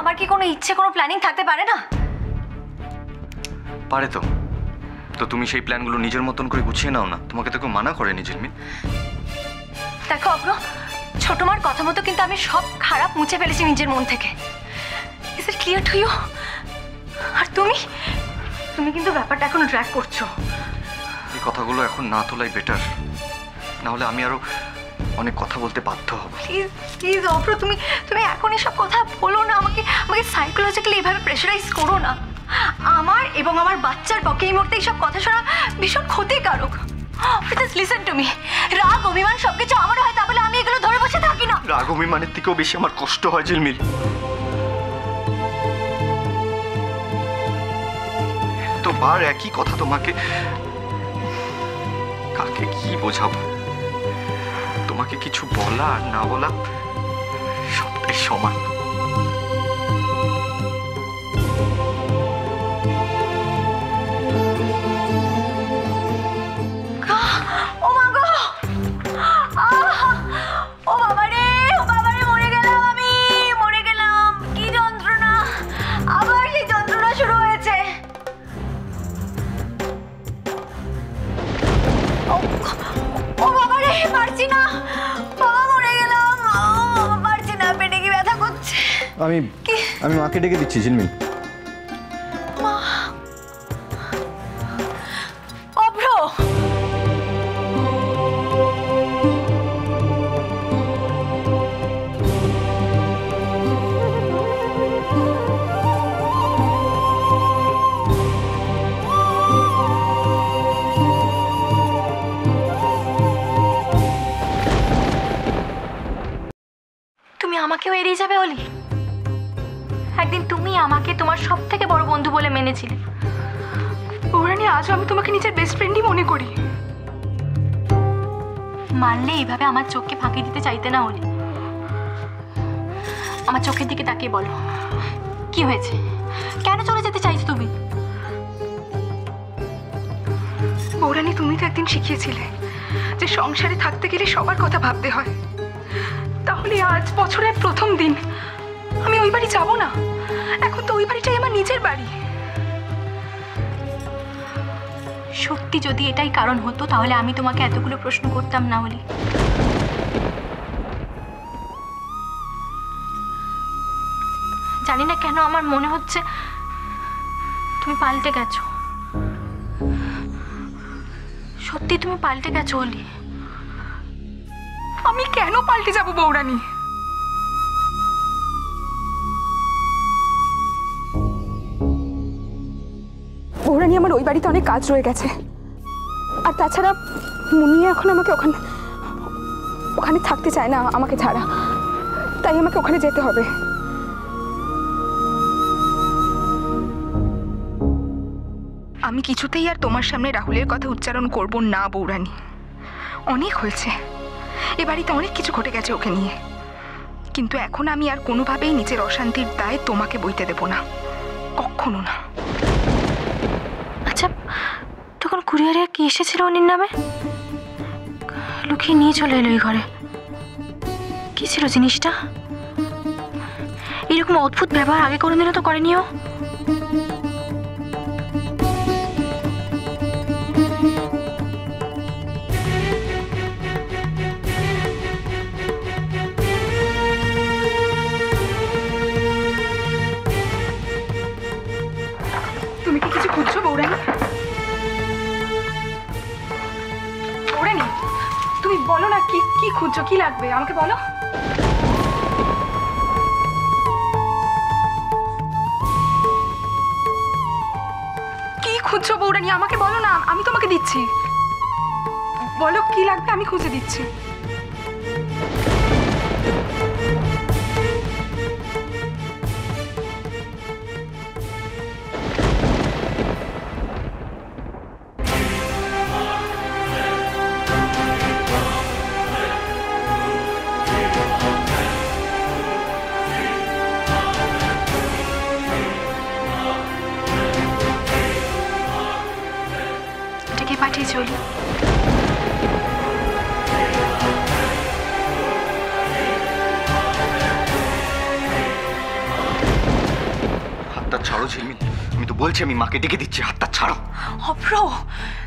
আমার কি কোনো ইচ্ছে, কোনো প্ল্যানিং থাকতে পারে না? পারে তো। তো তুমি সেই প্ল্যানগুলো নিজের মতন করে গুছিয়ে নাও না, তোমাকে তো কেউ মানা করে নিজের মেয়ে। দেখো অব্র, ছোট মার কথা মতো কিন্তু আমি সব খারাপ মুছে ফেলেছি নিজের মন থেকে। Is it clear to you? আর তুমি তুমি কিন্তু ব্যাপারটা এখন ড্র্যাগ করছো। এই কথাগুলো এখন না তোলাই বেটার, না হলে আমি আরো অনেক কথা বলতে বাধ্য হব। প্লিজ প্লিজ অব্র, তুমি তুমি এখন এসব কথা বলো না। আমাকে আমাকে সাইকোলজিক্যালি এইভাবে প্রেশারাইজ করো না। আমার এবং আমার বাচ্চার পক্ষে এই মুহূর্তে এইসব কথা শোনা ভীষণ ক্ষতিকারক। Please listen to me. রাগ অভিমান সবকিছু আমার হয়, তা বলে আমি এগুলো ধরে বসে থাকি না। রাগ অভিমানের থেকেও বেশি আমার কষ্ট হয় ঝিলমিল। এতবার একই কথা তোমাকে, কাকে কি বোঝাবো? তোমাকে কিছু বলা আর না বলা সবটাই সমান। আমি মাকে ডেকে দিচ্ছি ঝিলমিল। অভ্র, তুমি আমাকেও এড়িয়ে যাবে অলি? একদিন তুমি আমাকে তোমার সব থেকে বড় বন্ধু বলে মেনেছিলে। ওরানি, আজও আমি তোমাকে নিজের বেস্ট ফ্রেন্ডই মনে করি। মানলে এইভাবে আমার চোখকে ফাঁকি দিতে চাইতে না অলি। আমার চোখের দিকে তাকিয়ে বলো, কি হয়েছে? কেন চলে যেতে চাইছো তুমি? ওরানি, তুমি তো একদিন শিখিয়েছিলে যে সংসারে থাকতে গেলে সবার কথা ভাবতে হয়। তাহলে আজ বছরের প্রথম দিন আমি ওই বাড়ি যাব না? এখন তো ওই বাড়িটাই আমার নিজের বাড়ি। সত্যি যদি এটাই কারণ হতো তাহলে আমি তোমাকে এতগুলো প্রশ্ন করতাম না অলি। জানি না কেন আমার মনে হচ্ছে তুমি পাল্টে গেছো। সত্যি তুমি পাল্টে গেছো অলি। আমি কেন পাল্টে যাব বৌরানী? বৌরানী, আমার ওই বাড়িতে অনেক কাজ রয়ে গেছে। আর তাছাড়া মুনি এখন আমাকে ওখানে থাকতে চায় না আমাকে ছাড়া, তাই আমাকে ওখানে যেতে হবে। আমি কিছুতেই আর তোমার সামনে রাহুলের কথা উচ্চারণ করব না বৌরানী। অনেক হয়েছে, এ বাড়িতে অনেক কিছু ঘটে গেছে ওকে নিয়ে। কিন্তু এখন আমি আর কোনোভাবেই নিজের অশান্তির দায় তোমাকে বইতে দেব না, কখনো না। আচ্ছা, তখন কুরিয়ারে কি এসেছিল অনির নামে? লুকিয়ে নিয়ে চলে এলো এই ঘরে। কি ছিল জিনিসটা? এরকম অদ্ভুত ব্যবহার আগে কোনোদিনও তো করেনিও। তুমি কি কিছু খুঁজছো বৌরানী? বৌরানী, তুমি বলো না কি কি খুঁজছো, কি লাগবে আমাকে বলো। কি খুঁজছো বৌরানী, আমাকে বলো না, আমি তোমাকে দিচ্ছি। বলো কি লাগবে, আমি খুঁজে দিচ্ছি। পাঠিয়ে চলি। হাতটা ছাড়ো ঝিলমিল, আমি তো বলছি আমি মাকে ডেকে দিচ্ছি, হাতটা ছাড়ো। অভ্র,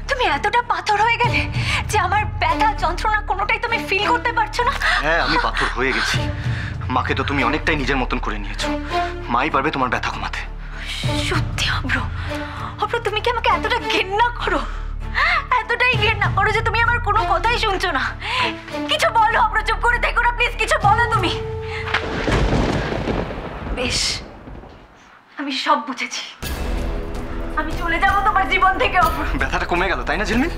তুমি এতটা পাথর হয়ে গেলে যে আমার ব্যথা যন্ত্রণা কোনোটাই তুমি ফিল করতে পারছো না? হ্যাঁ, আমি পাথর হয়ে গেছি। মাকে তো তুমি অনেকটাই নিজের মতন করে নিয়েছো, মাই পারবে তোমার ব্যথা কমাতে। সত্যি অভ্র, অভ্র তুমি কি আমাকে এতটা ঘেন্না করো? এতটাই ঘেন্না করো যে তুমি আমার কোনো কথাই শুনছো না? কিছু বলো অভ্র, চুপ করে দেখো না প্লিজ, কিছু বলো তুমি। বেশ, আমি সব বুঝেছি, আমি চলে যাবো তোমার জীবন থেকে অভ্র। ব্যথাটা কমে গেল তাই না ঝিলমিল?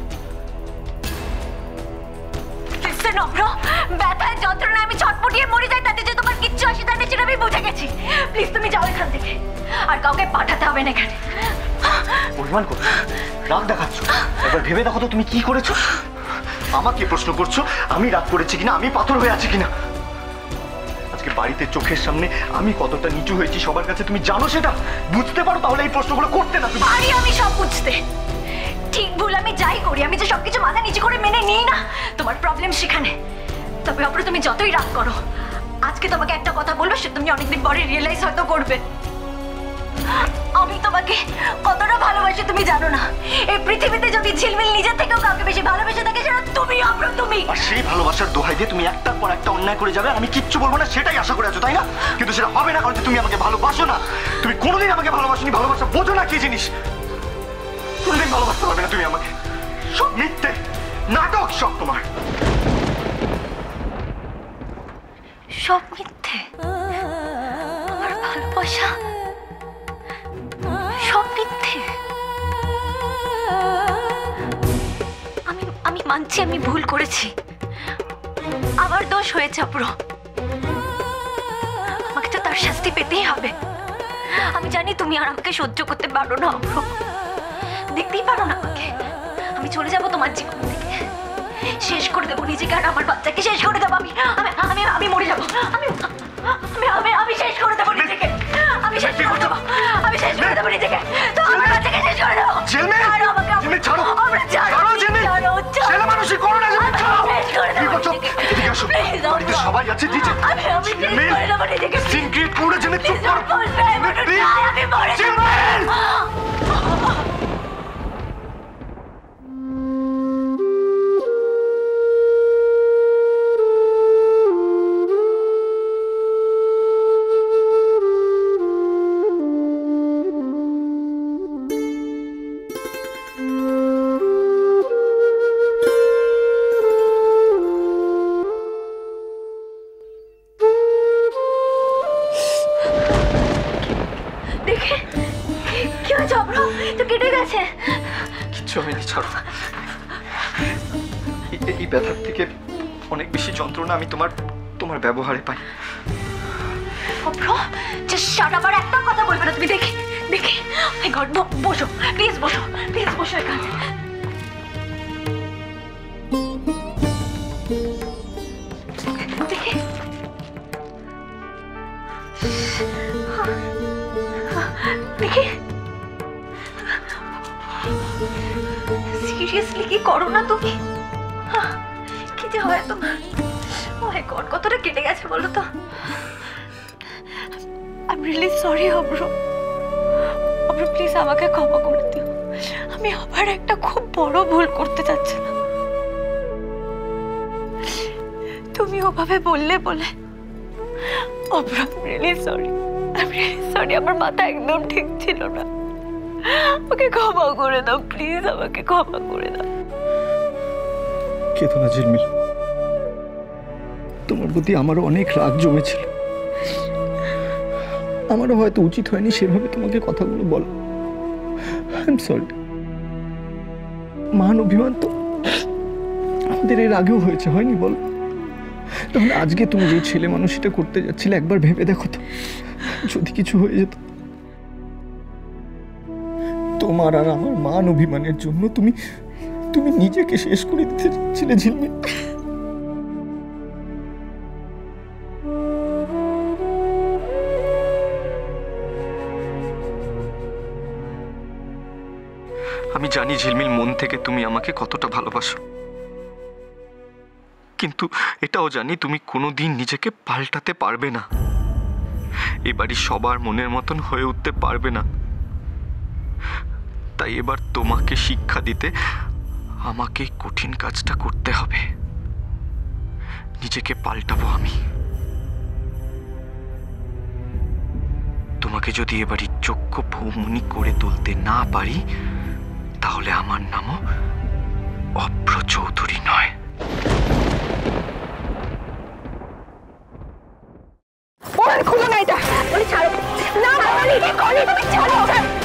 লিসেন অভ্র, ব্যথায় যন্ত্রণায় আমি ছটফটিয়ে মরে যাই, তাতে যে তোমার কিচ্ছু আসে তাতে সেটা আমি বুঝে গেছি। প্লিজ তুমি যাও এখান থেকে, আর কাউকে পাঠাতে হবে না এখানে। অভিমান করছো, রাগ দেখাচ্ছ, এবার ভেবে দেখো তো তুমি কি করেছো। আমাকে প্রশ্ন করছো আমি রাগ করেছি কিনা, আমি পাথর হয়ে আছি কিনা। আজকে বাড়িতে চোখের সামনে আমি কতটা নিচু হয়েছি সবার কাছে তুমি জানো, সেটা বুঝতে পারো, তাহলে এই প্রশ্নগুলো করতে না তুমি। পারি আমি সব বুঝতে, ঠিক ভুল আমি যাই করি, আমি যে সবকিছু মাথা নিচে করে মেনে নিই না, তোমার প্রবলেম সেখানে। তবে অপরে তুমি যতই রাগ করো, আজকে তোমাকে একটা কথা বলবো, সে তুমি অনেকদিন পরে রিয়েলাইজ হয়তো করবে। আমি তোমাকে কতটা ভালোবাসি তুমি জানো না। এই পৃথিবীতে যদি ঝিলমিল নিজের থেকেও কাউকে বেশি ভালোবেসে থাকে সেটা তুমি অপর, তুমি। আর সেই ভালোবাসার দোহাই দিয়ে তুমি একটার পর একটা অন্যায় করে যাবে, আমি কিচ্ছু বলবো না সেটাই আশা করে আছো তাই না? কিন্তু সেটা হবে না, কারণ তুমি আমাকে ভালোবাসো না। তুমি কোনোদিন আমাকে ভালোবাসোনি, ভালোবাসা বোঝো না কি জিনিস। কোনোদিন ভালোবাসতে পারবে না তুমি আমাকে। সব মিথ্যে নাটক, সব তোমার। সব মিথ্যে? আমার ভালোবাসা সব মিথ্যে? আমি মানছি আমি ভুল করেছি, আমার দোষ হয়েছে অপর, আমাকে তো তার শাস্তি পেতেই হবে। আমি জানি তুমি আর আমাকে সহ্য করতে পারো না অপর, দেখতেই পারো না আমাকে। আমি চলে যাব তোমার জীবন থেকে, শেষ করে দেবো নিজেকে আর আমার বাচ্চাকে শেষ করে দেবো। আমি আমি আমি মরে যাবো, আমি আমি আমি আমি শেষ করে দেবো নিজেকে, আমি শেষ করে দেবো, আমি শেষ করে দেবো নিজেকে, তো আমার বাচ্চাকে শেষ করে দেবো। ছাড়ো আমাকে, ছাড়ো, ছাড়ো ঝিলমিল, ছেলে মানুষই করো না ঝিলমিল, ছাড়ো। কি করছো? এদিকে আসো, বাড়িতে সবাই আছে, দিদি। ঝিলমিল, সিন ক্রিয়েট করে ঝিলমিল, চুপ করো। ঝিলমিল! দেখে কি হয়েছে অব্র? তো কেটে গেছে। কিচ্ছু হয়নি, ছাড়ো। এই ব্যথার থেকে অনেক বেশি যন্ত্রণা আমি তোমার ব্যবহারে পাই। অব্র, জাস্ট শাট আপ, আর একটা কথা বলবে না তুমি। দেখে দেখে মাই গড, বসো প্লিজ, বসো প্লিজ, বসো এখানে। দেখে দেখে সিরিয়াসলি কি করো না তুমি? কি যে হয় তোমার? ও মাই গড, কতটা কেটে গেছে বলো তো। আই এম রিয়েলি সরি অব্র, অব্র প্লিজ আমাকে ক্ষমা করে দিও। আমি আবার একটা খুব বড় ভুল করতে চাচ্ছিলাম। তুমি ওভাবে বললে বলে অব্র, I am really sorry, I am really sorry. আমার মাথা একদম ঠিক ছিল না, আমাকে ক্ষমা করে দাও প্লিজ, আমাকে ক্ষমা করে দাও। কেঁদো না ঝিলমিল, তোমার প্রতি আমারও অনেক রাগ জমেছিল। আমারও হয়তো উচিত হয়নি সেভাবে তোমাকে কথাগুলো বলা। I am sorry. মান অভিমান তো আমাদের এর আগেও হয়েছে, হয়নি বল? তাহলে আজকে তুমি যে ছেলে মানুষটা করতে যাচ্ছিলে, একবার ভেবে দেখো তো, যদি কিছু হয়ে যেত। তোমার আর আমার মান অভিমানের জন্য তুমি নিজেকে শেষ করে দিতে চাচ্ছিলে ঝিলমিল। আমি জানি ঝিলমিল, মন থেকে তুমি আমাকে কতটা ভালোবাসো, কিন্তু এটাও জানি তুমি কোনোদিন নিজেকে পাল্টাতে পারবে না। এই বাড়ি সবার মনের মতন হয়ে উঠতে পারবে না। তাই এবার তোমাকে শিক্ষা দিতে আমাকে কঠিন কাজটা করতে হবে। নিজেকে পাল্টাবো আমি। তোমাকে যদি এবারই যোগ্য বৌমনি করে তুলতে না পারি, তাহলে আমার নামও অভ্র চৌধুরী নয়। খুলো না এটা, ছাড়ো না, তুমি ছাড়ো।